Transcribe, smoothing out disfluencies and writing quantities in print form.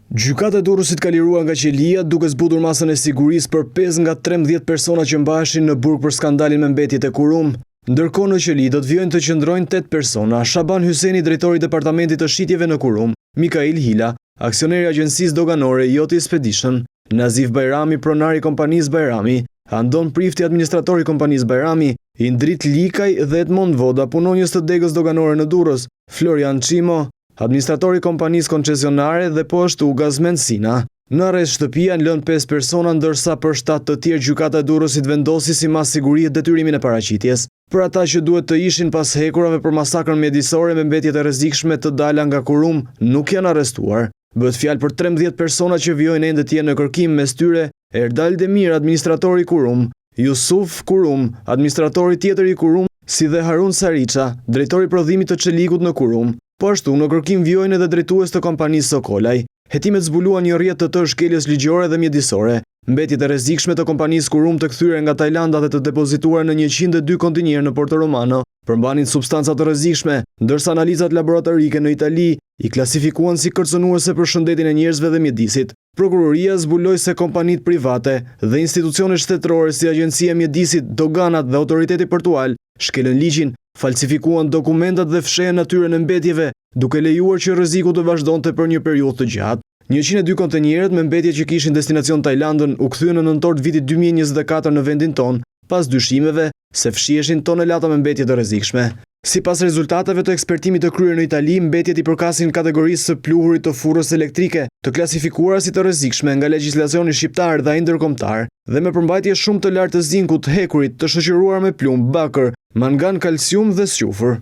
Gjykata e Durrësit ka liruar nga qelia duke zbutur masën e sigurisë për 5 nga 13 persona që mbaheshin në burg për skandalin me mbetjet e Kurum. Ndërkohë në qeli do të vijojnë të qëndrojnë 8 persona: Shaban Hyseni, drejtori i departamentit të shitjeve në Kurum; Mikail Hila, aksioneri i agjencisë doganore Joti Expedition; Nazif Bajrami, pronari i kompanisë Bajrami; Andon Prifti, administratori i kompanisë Bajrami; Indrit Likaj dhe Edmond Voda, punonjës të degës doganore në Durrës; Florian Çimo, administratori i kompanisë koncesionare, dhe po ashtu Gazmen Sina. Në arrest shtëpia janë lënë 5 persona, ndërsa për 7 të tjerë gjykata e Durrësit vendosi si mas siguri detyrimin e paraqitjes. Për ata që duhet të ishin pas hekurave për masakrën mjedisore me mbetjet e rrezikshme të dala nga Kurum, nuk janë arrestuar. Bëhet fjalë për 13 persona që vijojnë ende të jenë në kërkim, mes tyre Erdal Demir, administratori i Kurum; Yusuf Kurum, administratori tjetër i Kurum, si dhe Harun Sariça, drejtori i prodhimit të çelikut në Kurum. Po ashtu në kërkim vijojnë edhe drejtues të kompanisë Sokolaj. Hetimet zbuluan një rrjet të shkeljes ligjore dhe mjedisore. Mbetjet e rrezikshme të kompanisë Kurum të kthyer nga Tajlanda dhe të depozituar në 102 kontinierë në Porto Romano përmbanin substanca të rrezikshme, ndërsa analizat laboratorike në Itali i klasifikuan si kërcënuese për shëndetin e njerëzve dhe mjedisit. Prokuroria zbuloi se kompanitë private dhe institucionet shtetërore si Agjencia e Mjedisit, Doganat dhe Autoriteti Portual shkelën ligjin, falsifikuan dokumentat dhe fshehen natyrën e mbetjeve, duke lejuar që rreziku të vazhdonte për një periudhë të gjatë. 102 kontenierët me mbetje që kishin destinacion Tajlandën u kthyen në nëntor të vitit 2024 në vendin ton, pas dyshimeve se fshiheshin tonelata me mbetje të rrezikshme. Sipas rezultateve të ekspertimit të kryer në Itali, mbetjet i përkasin kategorisë së pluhurit të furrës elektrike, të klasifikuara si të rrezikshme nga legjislacioni shqiptar dhe ai ndërkombëtar, dhe me përmbajtje shumë të lartë të zinkut, hekurit, të shoqëruar me plumb, bakër, mangan, kalcium dhe squfër.